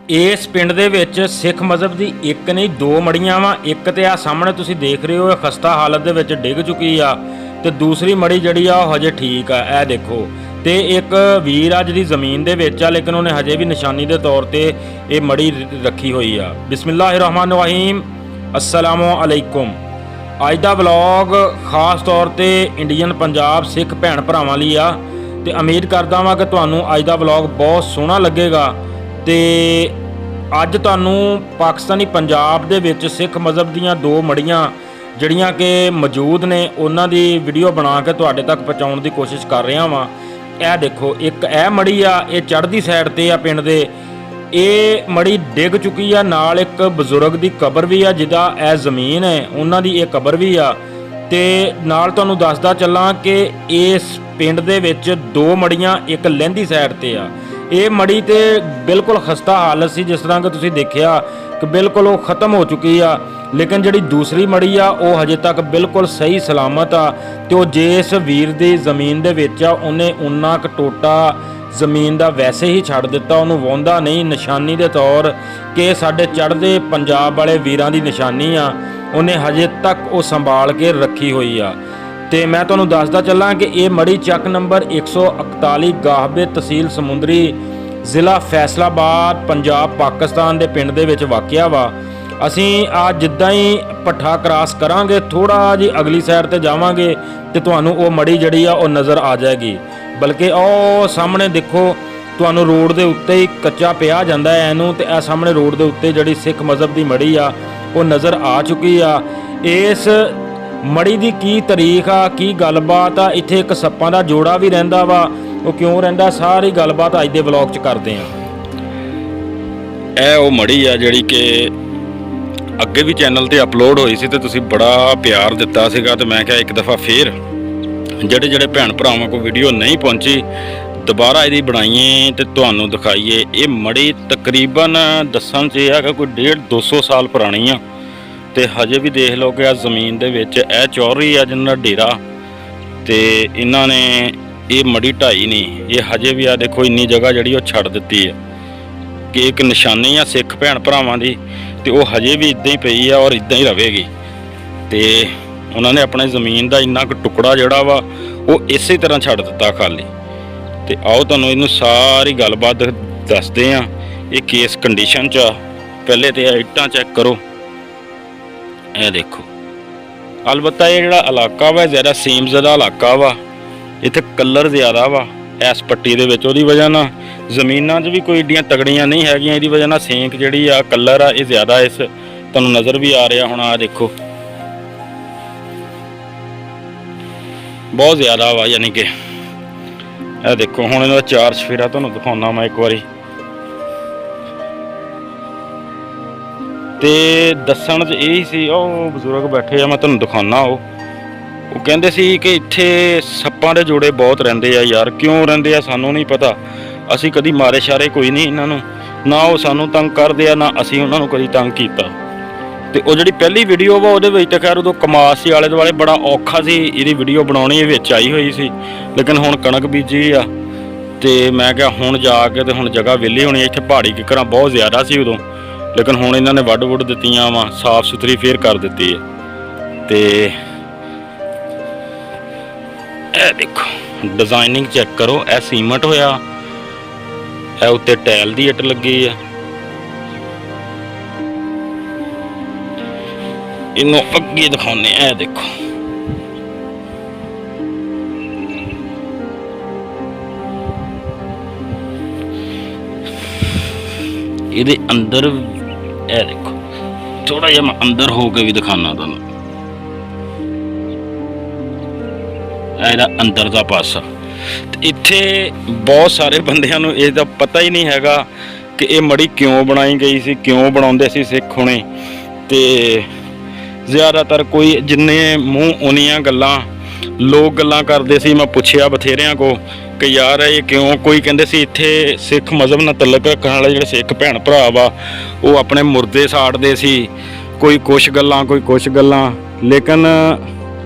ਇਸ ਪਿੰਡ ਦੇ ਵਿੱਚ ਸਿੱਖ ਮਜ਼ਹਬ ਦੀ ਇੱਕ ਨਹੀਂ ਦੋ ਮੜੀਆਂ ਵਾ। ਇੱਕ ਤੇ ਆ ਸਾਹਮਣੇ ਤੁਸੀਂ ਦੇਖ ਰਹੇ ਹੋ, ਇਹ ਖਸਤਾ ਹਾਲਤ ਦੇ ਵਿੱਚ ਡਿੱਗ ਚੁੱਕੀ ਆ, ਤੇ ਦੂਸਰੀ ਮੜੀ ਜਿਹੜੀ ਆ ਉਹ ਹਜੇ ਠੀਕ ਆ। ਇਹ ਦੇਖੋ, ਤੇ ਇੱਕ ਵੀਰ ਆ ਜਿਹੜੀ ਜ਼ਮੀਨ ਦੇ ਵਿੱਚ ਆ, ਲੇਕਿਨ ਉਹਨੇ ਹਜੇ ਵੀ ਨਿਸ਼ਾਨੀ ਦੇ ਤੌਰ ਤੇ ਇਹ ਮੜੀ ਰੱਖੀ ਹੋਈ ਆ। ਬਿਸਮਿल्लाहिर्रहमानिर्रहीम, अस्सलामु अलैकुम। ਅੱਜ ਦਾ ਵਲੌਗ ਖਾਸ ਤੌਰ ਤੇ ਇੰਡੀਅਨ ਪੰਜਾਬ ਸਿੱਖ ਭੈਣ ਭਰਾਵਾਂ ਲਈ ਆ, ਤੇ ਉਮੀਦ ਕਰਦਾ ਵਾਂ ਕਿ ਤੁਹਾਨੂੰ ਅੱਜ ਦਾ ਵਲੌਗ ਬਹੁਤ ਸੋਹਣਾ ਲੱਗੇਗਾ। ਤੇ ਅੱਜ ਤੁਹਾਨੂੰ ਪਾਕਿਸਤਾਨੀ ਪੰਜਾਬ ਦੇ ਵਿੱਚ ਸਿੱਖ ਮਜ਼ਹਬ ਦੀਆਂ ਦੋ ਮੜੀਆਂ ਜਿਹੜੀਆਂ ਕਿ ਮੌਜੂਦ ਨੇ ਉਹਨਾਂ ਦੀ ਵੀਡੀਓ ਬਣਾ ਕੇ ਤੁਹਾਡੇ ਤੱਕ ਪਹੁੰਚਾਉਣ ਦੀ ਕੋਸ਼ਿਸ਼ ਕਰ ਰਿਹਾ ਵਾਂ। ਇਹ ਦੇਖੋ, ਇੱਕ ਇਹ ਮੜੀ ਆ, ਇਹ ਚੜ੍ਹਦੀ ਸਾਈਡ ਤੇ ਆ ਪਿੰਡ ਦੇ। ਇਹ ਮੜੀ ਡਿੱਗ ਚੁੱਕੀ ਆ, ਨਾਲ ਇੱਕ ਬਜ਼ੁਰਗ ਦੀ ਕਬਰ ਵੀ ਆ ਜਿਹਦਾ ਇਹ ਜ਼ਮੀਨ ਹੈ, ਉਹਨਾਂ ਦੀ ਇਹ ਕਬਰ ਵੀ ਆ। ਤੇ ਨਾਲ ਤੁਹਾਨੂੰ ਦੱਸਦਾ ਚੱਲਾਂ ਕਿ ਇਸ ਪਿੰਡ ਦੇ ਵਿੱਚ ਦੋ ਮੜੀਆਂ ਇੱਕ ਲਹਿੰਦੀ ਸਾਈਡ ਤੇ ਆ। ਇਹ ਮੜੀ ਤੇ ਬਿਲਕੁਲ ਖਸਤਾ ਹਾਲਤ ਸੀ, ਜਿਸ ਤਰ੍ਹਾਂ ਕਿ ਤੁਸੀਂ ਦੇਖਿਆ ਕਿ ਬਿਲਕੁਲ ਉਹ ਖਤਮ ਹੋ ਚੁੱਕੀ ਆ। ਲੇਕਿਨ ਜਿਹੜੀ ਦੂਸਰੀ ਮੜੀ ਆ ਉਹ ਹਜੇ ਤੱਕ ਬਿਲਕੁਲ ਸਹੀ ਸਲਾਮਤ ਆ। ਤੇ ਉਹ ਜਿਸ ਵੀਰ ਦੀ ਜ਼ਮੀਨ ਦੇ ਵਿੱਚ ਆ, ਉਹਨੇ ਉਨਾ ਕੁ ਟੋਟਾ ਜ਼ਮੀਨ ਦਾ ਵੈਸੇ ਹੀ ਛੱਡ ਦਿੱਤਾ, ਉਹਨੂੰ ਵਾਹੁੰਦਾ ਨਹੀਂ, ਨਿਸ਼ਾਨੀ ਦੇ ਤੌਰ ਕਿ ਸਾਡੇ ਚੜ੍ਹਦੇ ਪੰਜਾਬ ਵਾਲੇ ਵੀਰਾਂ ਦੀ ਨਿਸ਼ਾਨੀ ਆ। ਉਹਨੇ ਹਜੇ ਤੱਕ ਉਹ ਸੰਭਾਲ ਕੇ ਰੱਖੀ ਹੋਈ ਆ। ਤੇ ਮੈਂ ਤੁਹਾਨੂੰ ਦੱਸਦਾ ਚੱਲਾਂ ਕਿ ਇਹ ਮੜੀ ਚੱਕ ਨੰਬਰ 141 ਗਾਹਬੇ, ਤਹਿਸੀਲ ਸਮੁੰਦਰੀ, ਜ਼ਿਲ੍ਹਾ ਫੈਸਲਾਬਾਦ, ਪੰਜਾਬ ਪਾਕਿਸਤਾਨ ਦੇ ਪਿੰਡ ਦੇ ਵਿੱਚ ਵਾਕਿਆ ਵਾ। ਅਸੀਂ ਆ ਜਿੱਦਾਂ ਹੀ ਪੱਠਾ ਕ੍ਰਾਸ ਕਰਾਂਗੇ, ਥੋੜਾ ਜਿਹੀ ਅਗਲੀ ਸਾਈਡ ਤੇ ਜਾਵਾਂਗੇ ਤੇ ਤੁਹਾਨੂੰ ਉਹ ਮੜੀ ਜਿਹੜੀ ਆ ਉਹ ਨਜ਼ਰ ਆ ਜਾਏਗੀ। ਬਲਕਿ ਉਹ ਸਾਹਮਣੇ ਦੇਖੋ, ਤੁਹਾਨੂੰ ਰੋਡ ਦੇ ਉੱਤੇ ਹੀ ਕੱਚਾ ਪਿਆ ਜਾਂਦਾ ਹੈ ਇਹਨੂੰ, ਤੇ ਇਹ ਸਾਹਮਣੇ ਰੋਡ ਦੇ ਉੱਤੇ ਜਿਹੜੀ ਸਿੱਖ ਮਜ਼ਹਬ ਦੀ ਮੜੀ ਆ ਉਹ ਨਜ਼ਰ ਆ ਚੁੱਕੀ ਆ। ਇਸ ਮੜੀ ਦੀ ਕੀ ਤਾਰੀਖ ਆ, ਕੀ ਗੱਲਬਾਤ ਆ, ਇੱਥੇ ਇੱਕ ਸੱਪਾਂ ਦਾ ਜੋੜਾ ਵੀ ਰਹਿੰਦਾ ਵਾ, ਉਹ ਕਿਉਂ ਰਹਿੰਦਾ, ਸਾਰੀ ਗੱਲਬਾਤ ਅੱਜ ਦੇ ਵਲੌਗ 'ਚ ਕਰਦੇ ਆ। ਇਹ ਉਹ ਮੜੀ ਆ ਜਿਹੜੀ ਕਿ ਅੱਗੇ ਵੀ ਚੈਨਲ ਤੇ ਅਪਲੋਡ ਹੋਈ ਸੀ ਤੇ ਤੁਸੀਂ ਬੜਾ ਪਿਆਰ ਦਿੱਤਾ ਸੀਗਾ, ਤੇ ਮੈਂ ਕਿਹਾ ਇੱਕ ਦਫਾ ਫੇਰ ਜਿਹੜੇ ਭੈਣ ਭਰਾਵਾਂ ਕੋਲ ਵੀਡੀਓ ਨਹੀਂ ਪਹੁੰਚੀ, ਦੁਬਾਰਾ ਇਹਦੀ ਬਣਾਈਏ ਤੇ ਤੁਹਾਨੂੰ ਦਿਖਾਈਏ। ਇਹ ਮੜੀ ਤਕਰੀਬਨ ਦੱਸਣ 'ਚ ਇਹ ਆ ਕਿ ਕੋਈ 150-200 ਸਾਲ ਪੁਰਾਣੀ ਆ, ਤੇ ਹਜੇ ਵੀ ਦੇਖ ਲਓ ਕਿ ਆ ਜ਼ਮੀਨ ਦੇ ਵਿੱਚ ਇਹ ਚੌਧਰੀ ਆ ਜਿਹਨਾਂ ਦਾ ਡੇਰਾ, ਤੇ ਇਹਨਾਂ ਨੇ ਇਹ ਮੜੀ ਢਾਈ ਨਹੀਂ, ਇਹ ਹਜੇ ਵੀ ਆ ਦੇਖੋ ਇੰਨੀ ਜਗ੍ਹਾ ਜਿਹੜੀ ਉਹ ਛੱਡ ਦਿੱਤੀ ਹੈ ਕਿ ਇੱਕ ਨਿਸ਼ਾਨੀ ਆ ਸਿੱਖ ਭੈਣ ਭਰਾਵਾਂ ਦੀ, ਤੇ ਉਹ ਹਜੇ ਵੀ ਇਦਾਂ ਹੀ ਪਈ ਆ ਔਰ ਇਦਾਂ ਹੀ ਰਹੇਗੀ। ਤੇ ਉਹਨਾਂ ਨੇ ਆਪਣੇ ਜ਼ਮੀਨ ਦਾ ਇੰਨਾ ਕੁ ਟੁਕੜਾ ਜਿਹੜਾ ਵਾ ਉਹ ਇਸੇ ਤਰ੍ਹਾਂ ਛੱਡ ਦਿੱਤਾ ਖਾਲੀ। ਤੇ ਆਓ ਤੁਹਾਨੂੰ ਇਹਨੂੰ ਸਾਰੀ ਗੱਲਬਾਤ ਦੱਸਦੇ ਆ। ਇਹ ਕੇਸ ਕੰਡੀਸ਼ਨ 'ਚ ਆ। ਪਹਿਲੇ ਤੇ ਇੱਟਾਂ ਚੈੱਕ ਕਰੋ, ਇਹ ਦੇਖੋ। ਅਲਬੱਤਾ ਇਹ ਜਿਹੜਾ ਇਲਾਕਾ ਵਾ ਜ਼ਿਆਦਾ ਸੀਮਜ਼ ਦਾ ਇਲਾਕਾ ਵਾ, ਇੱਥੇ ਕਲਰ ਜ਼ਿਆਦਾ ਵਾ ਇਸ ਪੱਟੀ ਦੇ ਵਿੱਚ। ਉਹਦੀ ਵਜ੍ਹਾ ਨਾਲ ਜ਼ਮੀਨਾਂ 'ਚ ਵੀ ਕੋਈ ਏਡੀਆਂ ਤਗੜੀਆਂ ਨਹੀਂ ਹੈਗੀਆਂ, ਇਹਦੀ ਵਜ੍ਹਾ ਨਾਲ ਸੇਂਕ ਜਿਹੜੀ ਆ, ਕਲਰ ਆ, ਇਹ ਜ਼ਿਆਦਾ ਇਸ ਤੁਹਾਨੂੰ ਨਜ਼ਰ ਵੀ ਆ ਰਿਹਾ ਹੁਣ। ਆ ਦੇਖੋ ਬਹੁਤ ਜ਼ਿਆਦਾ ਵਾ, ਯਾਨੀ ਕਿ ਇਹ ਦੇਖੋ। ਹੁਣ ਇਹਨਾਂ ਦਾ ਚਾਰ ਚਫੇਰਾ ਤੁਹਾਨੂੰ ਦਿਖਾਉਣਾ ਮੈਂ ਇੱਕ ਵਾਰੀ। ਤੇ ਦੱਸਣ 'ਚ ਇਹ ਸੀ, ਉਹ ਬਜ਼ੁਰਗ ਬੈਠੇ ਆ, ਮੈਂ ਤੁਹਾਨੂੰ ਦਿਖਾਉਣਾ। ਉਹ ਕਹਿੰਦੇ ਸੀ ਕਿ ਇੱਥੇ ਸੱਪਾਂ ਦੇ ਜੋੜੇ ਬਹੁਤ ਰਹਿੰਦੇ ਆ ਯਾਰ। ਕਿਉਂ ਰਹਿੰਦੇ ਆ ਸਾਨੂੰ ਨਹੀਂ ਪਤਾ, ਅਸੀਂ ਕਦੀ ਮਾਰੇ ਸ਼ਾਰੇ ਕੋਈ ਨਹੀਂ ਇਹਨਾਂ ਨੂੰ, ਨਾ ਉਹ ਸਾਨੂੰ ਤੰਗ ਕਰਦੇ ਆ, ਨਾ ਅਸੀਂ ਉਹਨਾਂ ਨੂੰ ਕਦੀ ਤੰਗ ਕੀਤਾ। ਤੇ ਉਹ ਜਿਹੜੀ ਪਹਿਲੀ ਵੀਡੀਓ ਵਾ ਉਹਦੇ ਵਿੱਚ ਤਾਂ ਖੈਰ ਉਦੋਂ ਕਮਾਸ ਸੀ ਆਲੇ ਦੁਆਲੇ, ਬੜਾ ਔਖਾ ਸੀ ਇਹਦੀ ਵੀਡੀਓ ਬਣਾਉਣੀ, ਇਹ ਵਿੱਚ ਆਈ ਹੋਈ ਸੀ। ਲੇਕਿਨ ਹੁਣ ਕਣਕ ਬੀਜੀ ਆ, ਤੇ ਮੈਂ ਕਿਹਾ ਹੁਣ ਜਾ ਕੇ ਤੇ ਹੁਣ ਜਗ੍ਹਾ ਵਿਹਲੀ ਹੋਣੀ। ਇੱਥੇ ਪਹਾੜੀ ਕਿੱਕਰਾਂ ਬਹੁਤ ਜ਼ਿਆਦਾ ਸੀ ਉਦੋਂ, ਲੇਕਿਨ ਹੁਣ ਇਹਨਾਂ ਨੇ ਵੱਢ ਵੁੱਢ ਦਿੱਤੀਆਂ ਵਾ, ਸਾਫ਼ ਸੁਥਰੀ ਫੇਰ ਕਰ ਦਿੱਤੀ ਹੈ। ਤੇ ਇਹ ਦੇਖੋ ਡਿਜ਼ਾਈਨਿੰਗ ਚੈੱਕ ਕਰੋ, ਇਹ ਸੀਮਟ ਹੋਇਆ, ਇਹ ਉੱਤੇ ਟਾਇਲ ਦੀ ਇੱਟ ਲੱਗੀ ਆ। ਇਹਨੂੰ ਅੱਗੇ ਦਿਖਾਉਂਦੇ ਆ, ਇਹ ਦੇਖੋ। ਇਹਦੇ ਅੰਦਰ ਇਹ ਦੇਖੋ, ਥੋੜਾ ਜਿਹਾ ਮੈਂ ਅੰਦਰ ਹੋ ਕੇ ਵੀ ਦਿਖਾਣਾ ਤੁਹਾਨੂੰ। ਇਹਦਾ ਅੰਦਰ ਦਾ ਪਾਸਾ, ਤੇ ਇੱਥੇ ਬਹੁਤ ਸਾਰੇ ਬੰਦਿਆਂ ਨੂੰ ਇਹਦਾ ਪਤਾ ਹੀ ਨਹੀਂ ਹੈਗਾ ਕਿ ਇਹ ਮੜੀ ਕਿਉਂ ਬਣਾਈ ਗਈ ਸੀ, ਕਿਉਂ ਬਣਾਉਂਦੇ ਸੀ ਸਿੱਖ ਹੁਣੇ। ਤੇ ਜ਼ਿਆਦਾਤਰ ਕੋਈ ਜਿੰਨੇ ਮੂੰਹ ਉਨੀਆਂ ਗੱਲਾਂ ਲੋਕ ਗੱਲਾਂ ਕਰਦੇ ਸੀ। ਮੈਂ ਪੁੱਛਿਆ ਬਥੇਰਿਆਂ ਕੋ ਕਿ ਯਾਰ ਇਹ ਕਿਉਂ, ਕੋਈ ਕਹਿੰਦੇ ਸੀ ਇੱਥੇ ਸਿੱਖ ਮਜ਼ਹਬ ਨਾਲ ਤਲਕ ਰੱਖਣ ਵਾਲੇ ਜਿਹੜੇ ਸਿੱਖ ਭੈਣ ਭਰਾ ਵਾ ਉਹ ਆਪਣੇ ਮੁਰਦੇ ਸਾੜਦੇ ਸੀ, ਕੋਈ ਕੁਛ ਗੱਲਾਂ, ਕੋਈ ਕੁਛ ਗੱਲਾਂ। ਲੇਕਿਨ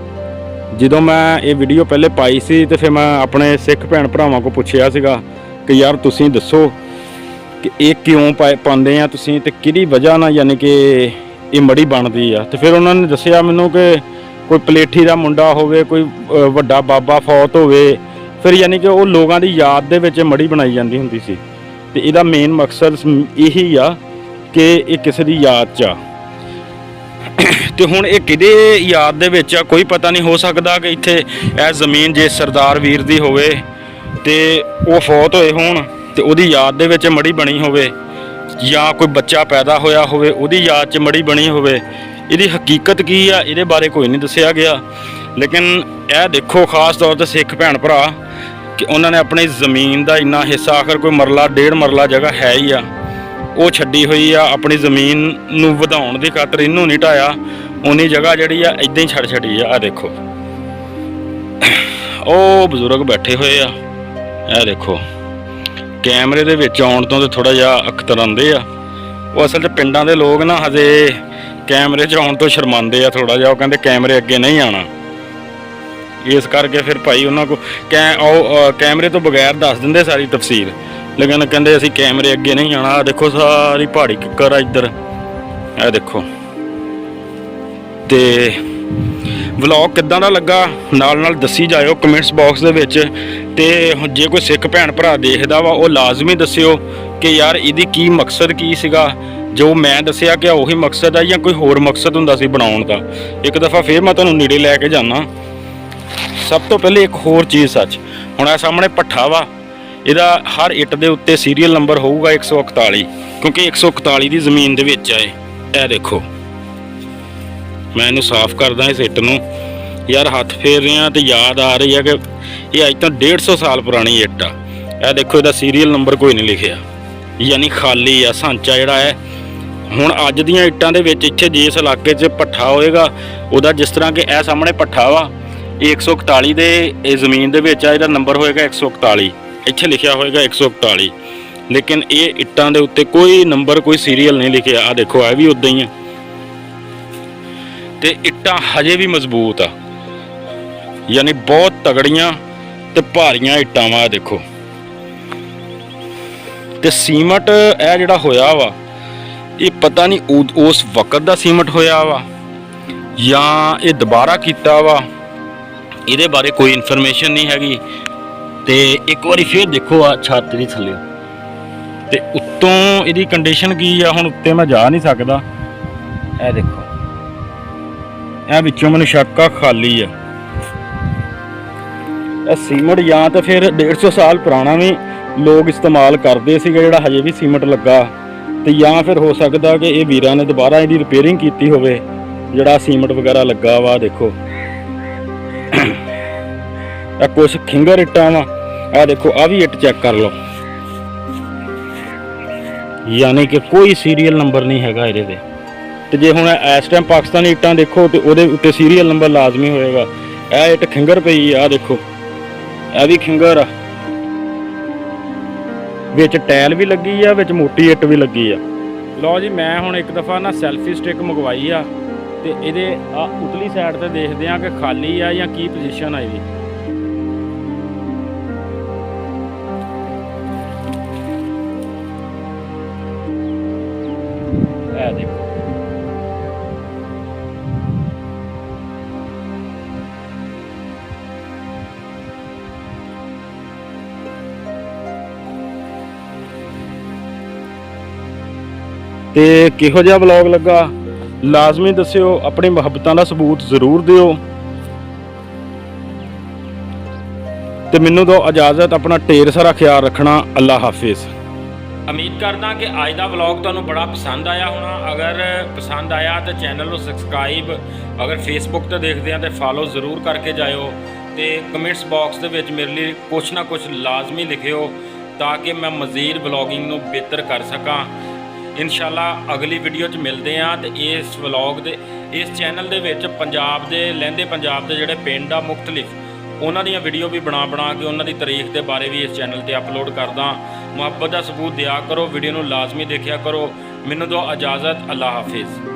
ਜਦੋਂ ਮੈਂ ਇਹ ਵੀਡੀਓ ਪਹਿਲੇ ਪਾਈ ਸੀ ਤੇ ਫਿਰ ਮੈਂ ਆਪਣੇ ਸਿੱਖ ਭੈਣ ਭਰਾਵਾਂ ਕੋ ਪੁੱਛਿਆ ਸੀਗਾ ਕਿ ਯਾਰ ਤੁਸੀਂ ਦੱਸੋ ਕਿ ਇਹ ਕਿਉਂ ਪਾਉਂਦੇ ਆ ਤੁਸੀਂ ਤੇ ਕਿਹਦੀ ਵਜ੍ਹਾ ਨਾਲ ਯਾਨੀ ਕਿ ਇਹ ਮੜੀ ਬਣਦੀ ਆ। ਤੇ ਫਿਰ ਉਹਨਾਂ ਨੇ ਦੱਸਿਆ ਮੈਨੂੰ ਕਿ ਕੋਈ ਪਲੇਠੀ ਦਾ ਮੁੰਡਾ ਹੋਵੇ, ਕੋਈ ਵੱਡਾ ਬਾਬਾ ਫੌਤ ਹੋਵੇ, ਫਿਰ ਯਾਨੀ ਕਿ ਉਹ ਲੋਕਾਂ ਦੀ ਯਾਦ ਦੇ ਵਿੱਚ ਮੜੀ ਬਣਾਈ ਜਾਂਦੀ ਹੁੰਦੀ ਸੀ। ਤੇ ਇਹਦਾ ਮੇਨ ਮਕਸਦ ਇਹੀ ਆ ਕਿ ਇਹ ਕਿਸੇ ਦੀ ਯਾਦ 'ਚ ਆ। ਤੇ ਹੁਣ ਇਹ ਕਿਹਦੇ ਯਾਦ ਦੇ ਵਿੱਚ ਆ ਕੋਈ ਪਤਾ ਨਹੀਂ। ਹੋ ਸਕਦਾ ਕਿ ਇੱਥੇ ਇਹ ਜ਼ਮੀਨ ਜੇ ਸਰਦਾਰ ਵੀਰ ਦੀ ਹੋਵੇ ਤੇ ਉਹ ਫੌਤ ਹੋਏ ਹੋਣ ਤੇ ਉਹਦੀ ਯਾਦ ਦੇ ਵਿੱਚ ਮੜੀ ਬਣੀ ਹੋਵੇ, ਜਾਂ ਕੋਈ ਬੱਚਾ ਪੈਦਾ ਹੋਇਆ ਹੋਵੇ ਉਹਦੀ ਯਾਦ 'ਚ ਮੜੀ ਬਣੀ ਹੋਵੇ। ਇਹਦੀ ਹਕੀਕਤ ਕੀ ਆ ਇਹਦੇ ਬਾਰੇ ਕੋਈ ਨਹੀਂ ਦੱਸਿਆ ਗਿਆ। ਲੇਕਿਨ ਇਹ ਦੇਖੋ ਖਾਸ ਤੌਰ 'ਤੇ ਸਿੱਖ ਭੈਣ ਭਰਾ ਕਿ ਉਹਨਾਂ ਨੇ ਆਪਣੀ ਜ਼ਮੀਨ ਦਾ ਇੰਨਾ ਹਿੱਸਾ, ਆਖਰ ਕੋਈ ਮਰਲਾ 1.5 ਮਰਲਾ ਜਗ੍ਹਾ ਹੈ ਹੀ ਆ, ਉਹ ਛੱਡੀ ਹੋਈ ਆ। ਆਪਣੀ ਜ਼ਮੀਨ ਨੂੰ ਵਧਾਉਣ ਦੀ ਖਾਤਰ ਇਹਨੂੰ ਨਹੀਂ ਢਾਇਆ, ਉਨੀ ਜਗ੍ਹਾ ਜਿਹੜੀ ਆ ਇੱਦਾਂ ਹੀ ਛੱਡੀ ਆ। ਦੇਖੋ ਉਹ ਬਜ਼ੁਰਗ ਬੈਠੇ ਹੋਏ ਆ, ਇਹ ਦੇਖੋ ਕੈਮਰੇ ਦੇ ਵਿੱਚ ਆਉਣ ਤੋਂ ਤੇ ਥੋੜਾ ਜਿਹਾ ਅਖਤਰਾਉਂਦੇ ਆ। ਉਹ ਅਸਲ 'ਚ ਪਿੰਡਾਂ ਦੇ ਲੋਕ ਨਾ ਹਜੇ ਕੈਮਰੇ 'ਚ ਆਉਣ ਤੋਂ ਸ਼ਰਮਾਉਂਦੇ ਆ ਥੋੜਾ ਜਿਹਾ। ਉਹ ਕਹਿੰਦੇ ਕੈਮਰੇ ਅੱਗੇ ਨਹੀਂ ਆਉਣਾ, ਇਸ ਕਰਕੇ ਫਿਰ ਭਾਈ ਉਹਨਾਂ ਕੋ ਕੈਮਰੇ ਤੋਂ ਬਗੈਰ ਦੱਸ ਦਿੰਦੇ ਸਾਰੀ ਤਫਸੀਰ, ਲੇਕਿਨ ਕਹਿੰਦੇ ਅਸੀਂ ਕੈਮਰੇ ਅੱਗੇ ਨਹੀਂ ਆਉਣਾ। ਦੇਖੋ ਸਾਰੀ ਪਹਾੜੀ ਕਿੱਕਰ ਆ ਇੱਧਰ, ਇਹ ਦੇਖੋ। ਤੇ ਵਲੌਗ ਕਿੱਦਾਂ ਦਾ ਲੱਗਾ ਨਾਲ ਦੱਸੀ ਜਾਇਓ ਕਮੈਂਟਸ ਬਾਕਸ ਦੇ ਵਿੱਚ। ਤੇ ਜੇ ਕੋਈ ਸਿੱਖ ਭੈਣ ਭਰਾ ਦੇਖਦਾ ਵਾ ਉਹ ਲਾਜ਼ਮੀ ਦੱਸਿਓ ਕਿ ਯਾਰ ਇਹਦੀ ਕੀ ਮਕਸਦ ਕੀ ਸੀਗਾ। ਜੋ ਮੈਂ ਦੱਸਿਆ ਕਿ ਉਹੀ ਮਕਸਦ ਆ ਜਾਂ ਕੋਈ ਹੋਰ ਮਕਸਦ ਹੁੰਦਾ ਸੀ ਬਣਾਉਣ ਦਾ। ਇੱਕ ਦਫਾ ਫਿਰ ਮੈਂ ਤੁਹਾਨੂੰ ਨੇੜੇ ਲੈ ਕੇ ਜਾਣਾ। ਸਭ ਤੋਂ ਪਹਿਲੇ ਇੱਕ ਹੋਰ ਚੀਜ਼ ਸੱਚ, ਹੁਣ ਆ ਸਾਹਮਣੇ ਭੱਠਾ ਵਾ, ਇਹਦਾ ਹਰ ਇੱਟ ਦੇ ਉੱਤੇ ਸੀਰੀਅਲ ਨੰਬਰ ਹੋਊਗਾ 141, ਕਿਉਂਕਿ 141 ਦੀ ਜ਼ਮੀਨ ਦੇ ਵਿੱਚ ਆਏ। ਇਹ ਦੇਖੋ ਮੈਂ ਇਹਨੂੰ ਸਾਫ਼ ਕਰਦਾ ਇਸ ਇੱਟ ਨੂੰ, ਯਾਰ ਹੱਥ ਫੇਰ ਰਿਹਾ ਤੇ ਯਾਦ ਆ ਰਹੀ ਹੈ ਕਿ ਇਹ ਅੱਜ ਤੋਂ 150 ਸਾਲ ਪੁਰਾਣੀ ਇੱਟ ਆ। ਇਹ ਦੇਖੋ ਇਹਦਾ ਸੀਰੀਅਲ ਨੰਬਰ ਕੋਈ ਨਹੀਂ ਲਿਖਿਆ, ਯਾਨੀ ਖਾਲੀ ਆ ਸਾਂਚਾ ਜਿਹੜਾ ਹੈ। ਹੁਣ ਅੱਜ ਦੀਆਂ ਇੱਟਾਂ ਦੇ ਵਿੱਚ ਇੱਥੇ ਜਿਸ ਇਲਾਕੇ 'ਚ ਭੱਠਾ ਹੋਏਗਾ ਉਹਦਾ, ਜਿਸ ਤਰ੍ਹਾਂ ਕਿ ਇਹ ਸਾਹਮਣੇ ਭੱਠਾ ਵਾ, ਇਹ 141 ਦੇ ਇਹ ਜ਼ਮੀਨ ਦੇ ਵਿੱਚ ਆ, ਇਹਦਾ ਨੰਬਰ ਹੋਏਗਾ 141, ਇੱਥੇ ਲਿਖਿਆ ਹੋਏਗਾ 141। ਲੇਕਿਨ ਇਹ ਇੱਟਾਂ ਦੇ ਉੱਤੇ ਕੋਈ ਨੰਬਰ ਕੋਈ ਸੀਰੀਅਲ ਨਹੀਂ ਲਿਖਿਆ। ਆ ਦੇਖੋ ਇਹ ਵੀ ਉੱਦਾਂ ਹੀ ਆ ਤੇ ਇੱਟਾਂ ਹਜੇ ਵੀ ਮਜ਼ਬੂਤ ਆ, ਯਾਨੀ ਬਹੁਤ ਤਗੜੀਆਂ ਤੇ ਭਾਰੀਆਂ ਇੱਟਾਂ ਵਾ। ਦੇਖੋ ਤੇ ਸੀਮਟ ਇਹ ਜਿਹੜਾ ਹੋਇਆ ਵਾ ਇਹ ਪਤਾ ਨਹੀਂ ਉਸ ਵਕਤ ਦਾ ਸੀਮਟ ਹੋਇਆ ਵਾ ਜਾਂ ਇਹ ਦੁਬਾਰਾ ਕੀਤਾ ਵਾ, ਇਹਦੇ ਬਾਰੇ ਕੋਈ ਇਨਫੋਰਮੇਸ਼ਨ ਨਹੀਂ ਹੈਗੀ। ਤੇ ਇੱਕ ਵਾਰੀ ਫੇਰ ਦੇਖੋ ਆ ਛੱਤ ਦੀ ਥੱਲੇ ਤੇ ਉੱਤੋਂ ਇਹਦੀ ਕੰਡੀਸ਼ਨ ਕੀ ਆ। ਹੁਣ ਉੱਤੇ ਮੈਂ ਜਾ ਨਹੀਂ ਸਕਦਾ, ਇਹ ਦੇਖੋ ਇਹ ਵਿੱਚੋਂ ਮੈਨੂੰ ਸ਼ੱਕ ਆ ਖਾਲੀ ਆ। ਇਹ ਸੀਮਟ ਜਾਂ ਤਾਂ ਫਿਰ 150 ਸਾਲ ਪੁਰਾਣਾ ਵੀ ਲੋਕ ਇਸਤੇਮਾਲ ਕਰਦੇ ਸੀਗੇ ਜਿਹੜਾ ਹਜੇ ਵੀ ਸੀਮਟ ਲੱਗਾ, ਤੇ ਜਾਂ ਫਿਰ ਹੋ ਸਕਦਾ ਕਿ ਇਹ ਵੀਰਾਂ ਨੇ ਦੁਬਾਰਾ ਇਹਦੀ ਰਿਪੇਅਰਿੰਗ ਕੀਤੀ ਹੋਵੇ ਜਿਹੜਾ ਸੀਮਟ ਵਗੈਰਾ ਲੱਗਾ ਵਾ। ਦੇਖੋ ਇਹ ਕੁਛ ਖਿੰਗਰ ਇੱਟਾਂ ਵਾ, ਇਹ ਦੇਖੋ ਆ ਵੀ ਇੱਟ ਚੈੱਕ ਕਰ ਲਓ, ਯਾਨੀ ਕਿ ਕੋਈ ਸੀਰੀਅਲ ਨੰਬਰ ਨਹੀਂ ਹੈਗਾ ਇਹਦੇ ਤੇ। ਤੇ ਜੇ ਹੁਣ ਇਸ ਟਾਈਮ ਪਾਕਿਸਤਾਨੀ ਇੱਟਾਂ ਦੇਖੋ ਤੇ ਉਹਦੇ ਉੱਤੇ ਸੀਰੀਅਲ ਨੰਬਰ ਲਾਜ਼ਮੀ ਹੋਏਗਾ। ਇਹ ਇੱਟ ਖਿੰਗਰ ਪਈ ਆ, ਦੇਖੋ ਇਹ ਵੀ ਖਿੰਗਰ ਆ, ਵਿੱਚ ਟਾਇਲ ਵੀ ਲੱਗੀ ਆ, ਵਿੱਚ ਮੋਟੀ ਇੱਟ ਵੀ ਲੱਗੀ ਆ। ਲਓ ਜੀ ਮੈਂ ਹੁਣ ਇੱਕ ਦਫਾ ਨਾ ਸੈਲਫੀ ਸਟਿਕ ਮੰਗਵਾਈ ਆ ਤੇ ਇਹਦੇ ਆ ਉਤਲੀ ਸਾਈਡ ਤੇ ਦੇਖਦੇ ਆ ਕਿ ਖਾਲੀ ਆ ਜਾਂ ਕੀ ਪੋਜੀਸ਼ਨ ਆ ਇਹਦੀ। ਇਹ ਦੇਖੋ ਤੇ ਕਿਹੋ ਜਿਹਾ ਵਲੌਗ ਲੱਗਾ ਲਾਜ਼ਮੀ ਦੱਸਿਓ, ਆਪਣੀ ਮੁਹੱਬਤਾਂ ਦਾ ਸਬੂਤ ਜ਼ਰੂਰ ਦਿਓ ਤੇ ਮੈਨੂੰ ਦਿਓ ਇਜਾਜ਼ਤ। ਆਪਣਾ ਢੇਰ ਸਾਰਾ ਖਿਆਲ ਰੱਖਣਾ। ਅੱਲਾ ਹਾਫਿਜ਼। ਉਮੀਦ ਕਰਦਾ ਕਿ ਅੱਜ ਦਾ ਵਲੌਗ ਤੁਹਾਨੂੰ ਬੜਾ ਪਸੰਦ ਆਇਆ ਹੋਣਾ। ਅਗਰ ਪਸੰਦ ਆਇਆ ਤਾਂ ਚੈਨਲ ਨੂੰ ਸਬਸਕ੍ਰਾਈਬ, ਅਗਰ ਫੇਸਬੁੱਕ ਤੇ ਦੇਖਦੇ ਆ ਤਾਂ ਫਾਲੋ ਜ਼ਰੂਰ ਕਰਕੇ ਜਾਇਓ ਤੇ ਕਮੈਂਟਸ ਬਾਕਸ ਦੇ ਵਿੱਚ ਮੇਰੇ ਲਈ ਕੁਛ ਨਾ ਕੁਛ ਲਾਜ਼ਮੀ ਲਿਖਿਓ ਤਾਂ ਕਿ ਮੈਂ ਮਜ਼ੀਦ ਵਲੌਗਿੰਗ ਨੂੰ ਬਿਹਤਰ ਕਰ ਸਕਾਂ। ਇਨਸ਼ਾਅੱਲਾ ਅਗਲੀ ਵੀਡੀਓ 'ਚ ਮਿਲਦੇ ਹਾਂ। ਤੇ ਇਸ ਵਲੌਗ ਦੇ ਇਸ ਚੈਨਲ ਦੇ ਵਿੱਚ ਪੰਜਾਬ ਦੇ ਲਹਿੰਦੇ ਪੰਜਾਬ ਦੇ ਜਿਹੜੇ ਪਿੰਡ ਆ ਮੁਖਤਲਿਫ ਉਹਨਾਂ ਦੀਆਂ ਵੀਡੀਓ ਵੀ ਬਣਾ ਕੇ ਉਹਨਾਂ ਦੀ ਤਾਰੀਖ ਦੇ ਬਾਰੇ ਵੀ ਇਸ ਚੈਨਲ ਤੇ ਅਪਲੋਡ ਕਰਦਾ। ਮੁਹੱਬਤ ਦਾ ਸਬੂਤ ਦਿਆ ਕਰੋ, ਵੀਡੀਓ ਨੂੰ ਲਾਜ਼ਮੀ ਦੇਖਿਆ ਕਰੋ। ਮੈਨੂੰ ਦਿਓ ਇਜਾਜ਼ਤ। ਅੱਲਾ ਹਾਫਿਜ਼।